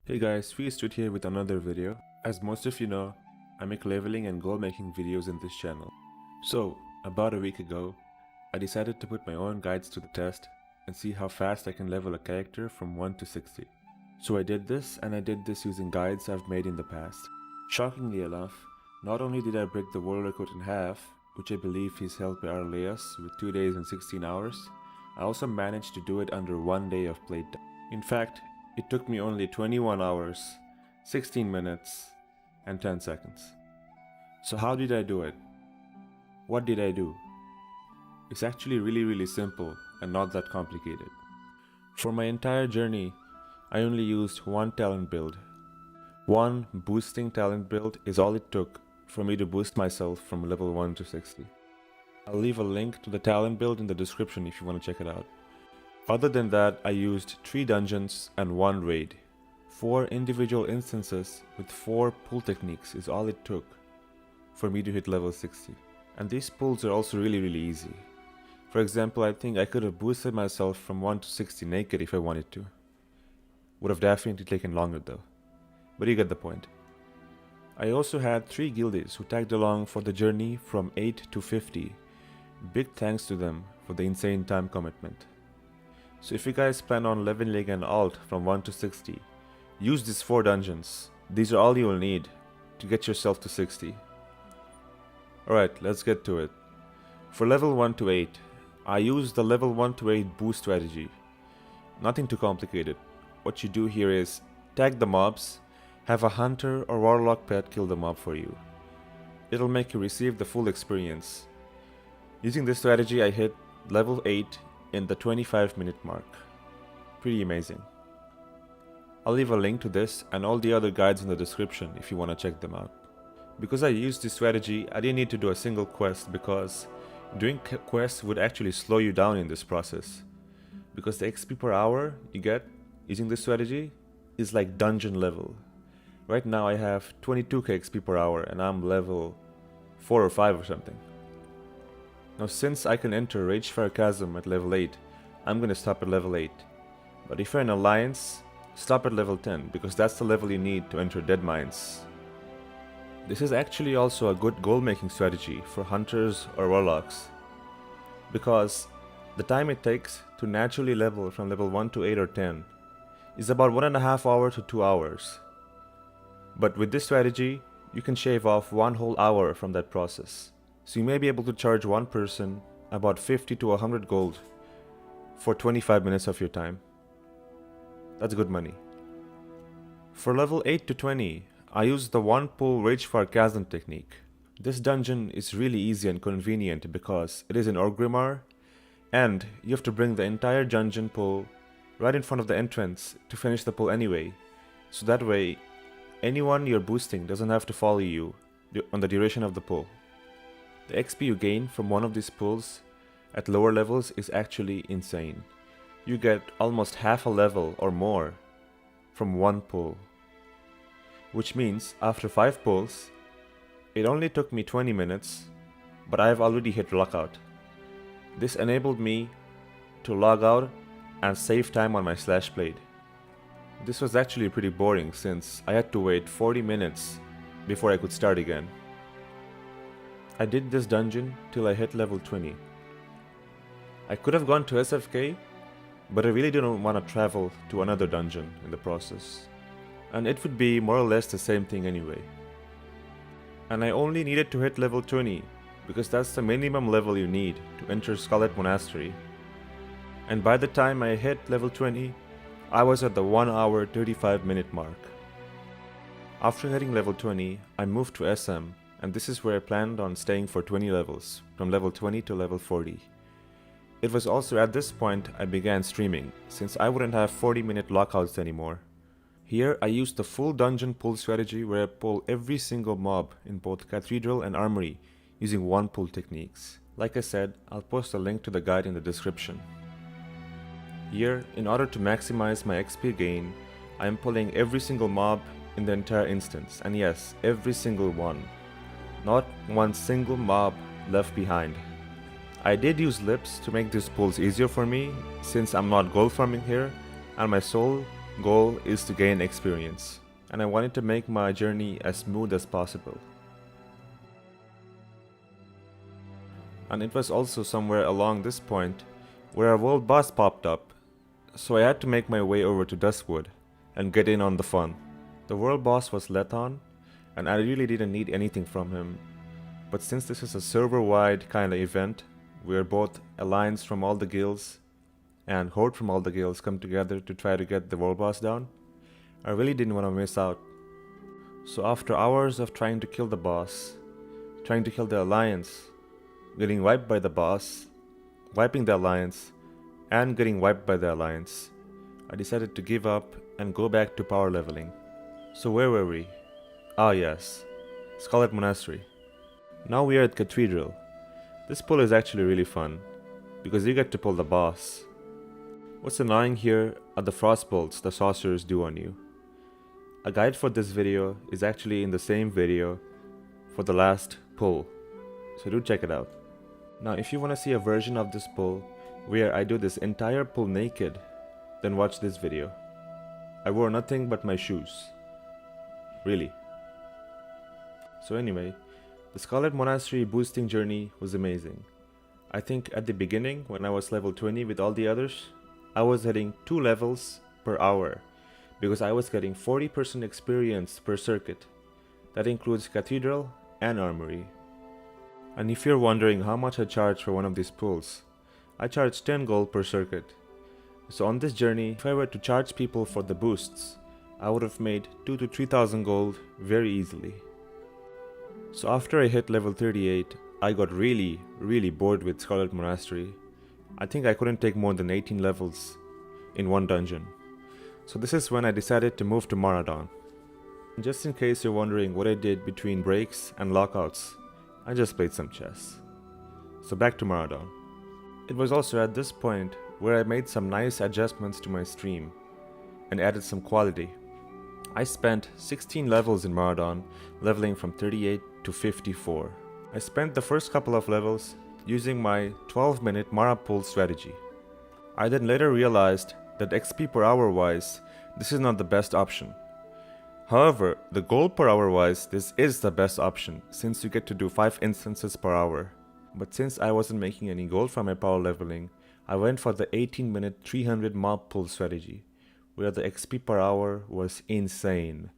Hey guys, Feastwood here with another video. As most of you know, I make leveling and goal making videos in this channel. So, about a week ago, I decided to put my own guides to the test and see how fast I can level a character from 1 to 60. So I did this, and I did this using guides I've made in the past. Shockingly enough, not only did I break the world record in half, which I believe is held by Arleus with 2 days and 16 hours, I also managed to do it under 1 day of playtime. In fact, it took me only 21 hours, 16 minutes, and 10 seconds. So how did I do it? What did I do? It's actually really simple and not that complicated. For my entire journey, I only used one talent build. One boosting talent build is all it took for me to boost myself from level 1 to 60. I'll leave a link to the talent build in the description if you want to check it out. Other than that, I used 3 dungeons and 1 raid. 4 individual instances with 4 pull techniques is all it took for me to hit level 60. And these pulls are also really easy. For example, I think I could have boosted myself from 1 to 60 naked if I wanted to. Would have definitely taken longer though. But you get the point. I also had 3 guildies who tagged along for the journey from 8 to 50. Big thanks to them for the insane time commitment. So if you guys plan on leveling an alt from 1 to 60, use these 4 dungeons. These are all you will need to get yourself to 60. Alright, let's get to it. For level 1 to 8, I use the level 1 to 8 boost strategy. Nothing too complicated. What you do here is tag the mobs, have a hunter or warlock pet kill the mob for you. It'll make you receive the full experience. Using this strategy, I hit level 8 in the 25-minute mark. Pretty amazing. I'll leave a link to this and all the other guides in the description if you want to check them out. Because I used this strategy, I didn't need to do a single quest because doing quests would actually slow you down in this process. Because the XP per hour you get using this strategy is like dungeon level. Right now I have 22k XP per hour and I'm level 4 or 5 or something. Now since I can enter Ragefire Chasm at level 8, I'm gonna stop at level 8. But if you're in Alliance, stop at level 10 because that's the level you need to enter Dead Mines. This is actually also a good goal making strategy for hunters or warlocks. Because the time it takes to naturally level from level 1 to 8 or 10 is about 1.5 hours to 2 hours. But with this strategy, you can shave off 1 whole hour from that process. So you may be able to charge one person about 50 to 100 gold for 25 minutes of your time. That's good money. For level 8 to 20, I use the 1 pull Ragefire Chasm technique. This dungeon is really easy and convenient because it is in Orgrimmar and you have to bring the entire dungeon pull right in front of the entrance to finish the pull anyway. So that way, anyone you're boosting doesn't have to follow you on the duration of the pull. The XP you gain from one of these pulls at lower levels is actually insane. You get almost half a level or more from 1 pull. Which means after 5 pulls, it only took me 20 minutes, but I have already hit lockout. This enabled me to log out and save time on my slash blade. This was actually pretty boring since I had to wait 40 minutes before I could start again. I did this dungeon till I hit level 20. I could have gone to SFK, but I really didn't want to travel to another dungeon in the process. And it would be more or less the same thing anyway. And I only needed to hit level 20, because that's the minimum level you need to enter Scarlet Monastery. And by the time I hit level 20, I was at the 1 hour 35 minute mark. After hitting level 20, I moved to SM. And this is where I planned on staying for 20 levels, from level 20 to level 40. It was also at this point I began streaming, since I wouldn't have 40-minute lockouts anymore. Here I used the full dungeon pull strategy where I pull every single mob in both Cathedral and Armory using 1 pull techniques. Like I said, I'll post a link to the guide in the description. Here, in order to maximize my XP gain, I am pulling every single mob in the entire instance, and yes, every single one. Not one single mob left behind. I did use lips to make these pulls easier for me since I'm not gold farming here and my soul goal is to gain experience, and I wanted to make my journey as smooth as possible. And it was also somewhere along this point where a world boss popped up, so I had to make my way over to Duskwood and get in on the fun. The world boss was Lethon, and I really didn't need anything from him, but since this is a server-wide kinda event, where both Alliance from all the guilds and Horde from all the guilds come together to try to get the world boss down, I really didn't want to miss out. So after hours of trying to kill the boss, trying to kill the Alliance, getting wiped by the boss, wiping the Alliance, and getting wiped by the Alliance, I decided to give up and go back to power leveling. So where were we? Ah yes, Scarlet Monastery. Now we are at Cathedral. This pull is actually really fun, because you get to pull the boss. What's annoying here are the frost bolts the sorcerers do on you. A guide for this video is actually in the same video for the last pull, so do check it out. Now if you want to see a version of this pull where I do this entire pull naked, then watch this video. I wore nothing but my shoes. Really. So anyway, the Scarlet Monastery boosting journey was amazing. I think at the beginning, when I was level 20 with all the others, I was hitting 2 levels per hour because I was getting 40% experience per circuit. That includes Cathedral and Armory. And if you're wondering how much I charge for one of these pulls, I charge 10 gold per circuit. So on this journey, if I were to charge people for the boosts, I would have made 2,000 to 3,000 gold very easily. So after I hit level 38, I got really bored with Scarlet Monastery. I think I couldn't take more than 18 levels in one dungeon. So this is when I decided to move to Maradon. Just in case you're wondering what I did between breaks and lockouts, I just played some chess. So back to Maradon. It was also at this point where I made some nice adjustments to my stream and added some quality. I spent 16 levels in Maradon, leveling from 38 to 54. I spent the first couple of levels using my 12-minute Mara pull strategy. I then later realized that XP per hour wise, this is not the best option. However, the gold per hour wise, this is the best option since you get to do 5 instances per hour. But since I wasn't making any gold from my power leveling, I went for the 18-minute 300 mob pull strategy, where the XP per hour was insane.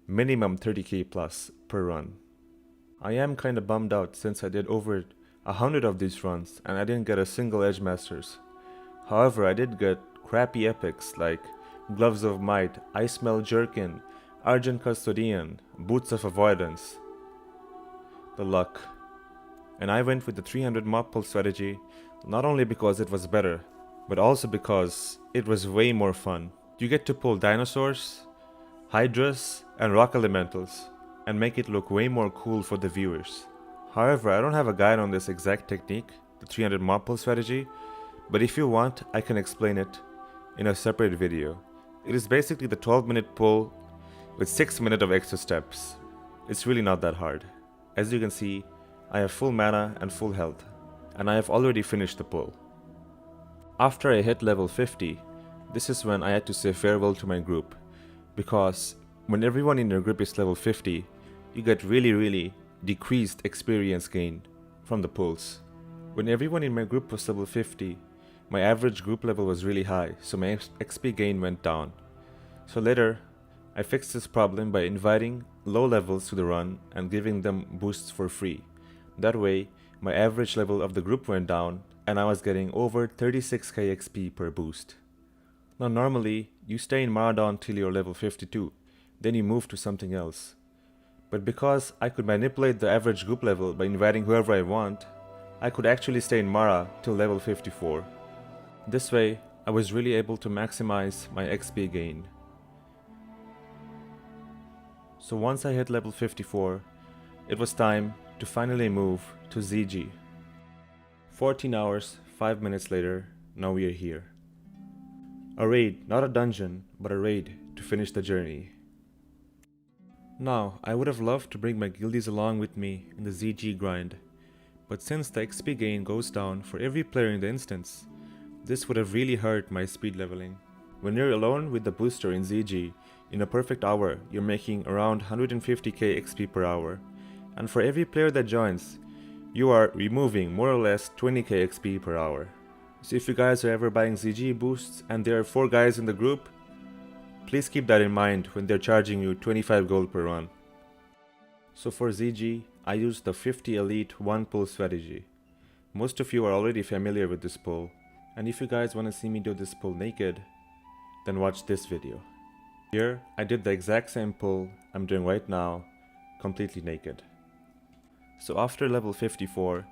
Minimum 30k plus per run. I am kinda bummed out since I did over 100 of these runs and I didn't get a single Edge Masters. However, I did get crappy epics like Gloves of Might, Ice Mel Jerkin, Argent Custodian, Boots of Avoidance. The luck. And I went with the 300 mob pull strategy, not only because it was better, but also because it was way more fun. You get to pull dinosaurs, hydras, and rock elementals, and make it look way more cool for the viewers. However, I don't have a guide on this exact technique, the 300 mob pull strategy, but if you want, I can explain it in a separate video. It is basically the 12-minute pull with 6 minutes of extra steps. It's really not that hard. As you can see, I have full mana and full health, and I have already finished the pull. After I hit level 50, this is when I had to say farewell to my group, because when everyone in your group is level 50, you get really decreased experience gain from the pulls. When everyone in my group was level 50, my average group level was really high, so my XP gain went down. So later, I fixed this problem by inviting low levels to the run and giving them boosts for free. That way, my average level of the group went down and I was getting over 36k XP per boost. Now normally, you stay in Maradon till you're level 52, then you move to something else. But because I could manipulate the average group level by inviting whoever I want, I could actually stay in Mara till level 54. This way, I was really able to maximize my XP gain. So once I hit level 54, it was time to finally move to ZG. 14 hours, 5 minutes later, now we are here. A raid, not a dungeon, but a raid to finish the journey. Now, I would have loved to bring my guildies along with me in the ZG grind, but since the XP gain goes down for every player in the instance, this would have really hurt my speed leveling. When you're alone with the booster in ZG, in a perfect hour, you're making around 150k XP per hour. And for every player that joins, you are removing more or less 20k XP per hour. So if you guys are ever buying ZG boosts and there are 4 guys in the group, please keep that in mind when they're charging you 25 gold per run. So for ZG, I used the 50 elite 1 pull strategy. Most of you are already familiar with this pull, and if you guys want to see me do this pull naked, then watch this video. Here, I did the exact same pull I'm doing right now, completely naked. So after level 54,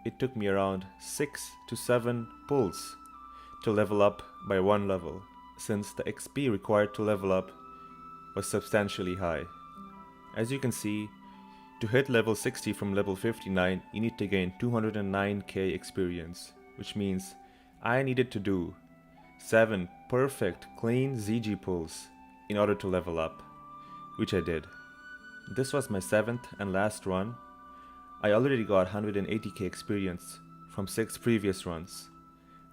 it took me around 6 to 7 pulls to level up by 1 level, since the XP required to level up was substantially high. As you can see, to hit level 60 from level 59, you need to gain 209k experience, which means I needed to do 7 perfect clean ZG pulls in order to level up, which I did. This was my 7th and last run. I already got 180k experience from 6 previous runs,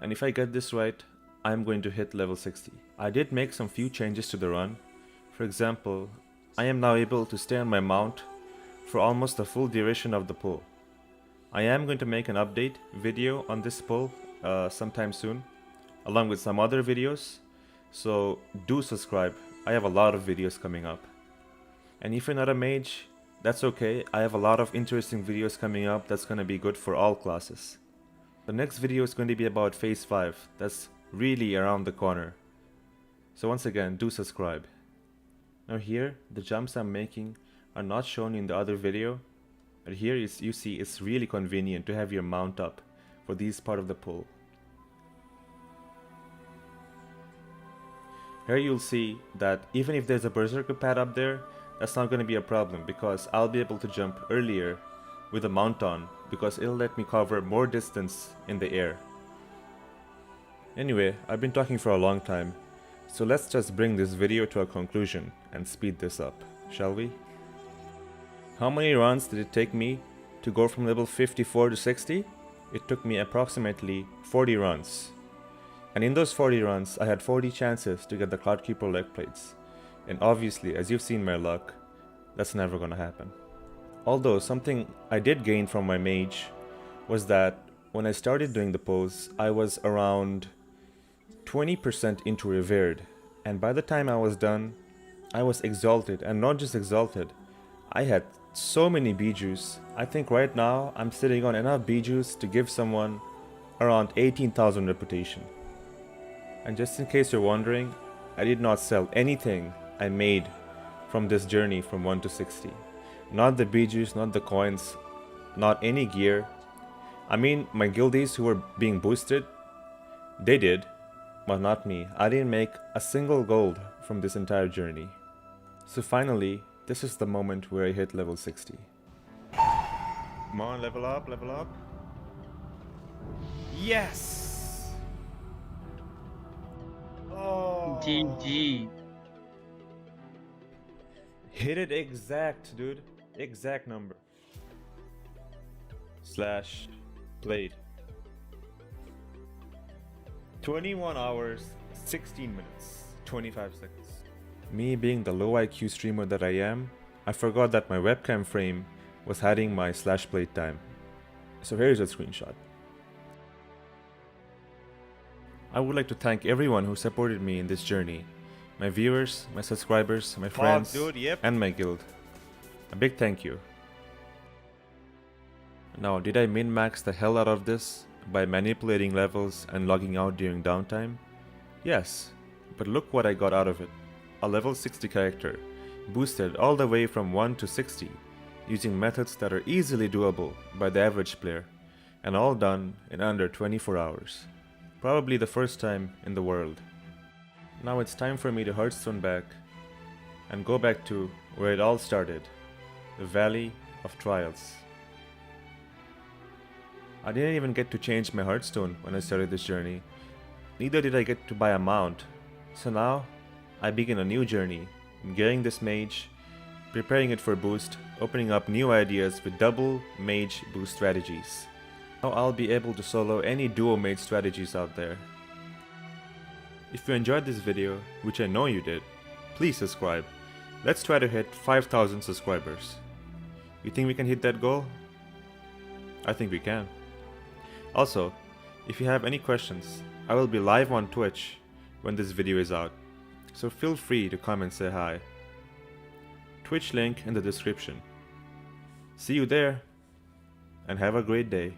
and if I get this right, I'm going to hit level 60. I did make some few changes to the run. For example, I am now able to stay on my mount for almost the full duration of the pull. I am going to make an update video on this pull sometime soon, along with some other videos, so do subscribe. I have a lot of videos coming up. And if you're not a mage, that's okay. I have a lot of interesting videos coming up that's going to be good for all classes. The next video is going to be about phase 5. That's really around the corner. So once again, do subscribe. Now here, the jumps I'm making are not shown in the other video, but here you see it's really convenient to have your mount up for this part of the pull. Here you'll see that even if there's a berserker pad up there, that's not going to be a problem because I'll be able to jump earlier with a mount on because it'll let me cover more distance in the air. Anyway, I've been talking for a long time, so let's just bring this video to a conclusion and speed this up, shall we? How many runs did it take me to go from level 54 to 60? It took me approximately 40 runs. And in those 40 runs, I had 40 chances to get the Cloudkeeper leg plates. And obviously, as you've seen my luck, that's never gonna happen. Although something I did gain from my mage was that when I started doing the pulls, I was around 20% into revered. And by the time I was done, I was exalted, and not just exalted. I had so many bijus. I think right now I'm sitting on enough bijus to give someone around 18,000 reputation. And just in case you're wondering, I did not sell anything I made from this journey from 1 to 60. Not the bijus, not the coins, not any gear. I mean, my guildies who were being boosted, they did, but not me. I didn't make a single gold from this entire journey. So finally, this is the moment where I hit level 60. Come on, level up, level up. Yes! Oh. GG. Hit it exact, dude. Exact number. Slash played. 21 hours, 16 minutes, 25 seconds. Me being the low IQ streamer that I am, I forgot that my webcam frame was hiding my slash plate time. So here's a screenshot. I would like to thank everyone who supported me in this journey. My viewers, my subscribers, my friends, and my guild. A big thank you. Now, did I min-max the hell out of this by manipulating levels and logging out during downtime? Yes, but look what I got out of it. A level 60 character, boosted all the way from 1 to 60, using methods that are easily doable by the average player, and all done in under 24 hours. Probably the first time in the world. Now it's time for me to Hearthstone back and go back to where it all started, the Valley of Trials. I didn't even get to change my Hearthstone when I started this journey. Neither did I get to buy a mount. So now, I begin a new journey, gearing this mage, preparing it for boost, opening up new ideas with double mage boost strategies. Now I'll be able to solo any duo mage strategies out there. If you enjoyed this video, which I know you did, please subscribe. Let's try to hit 5,000 subscribers. You think we can hit that goal? I think we can. Also, if you have any questions, I will be live on Twitch when this video is out, so feel free to come and say hi. Twitch link in the description. See you there, and have a great day.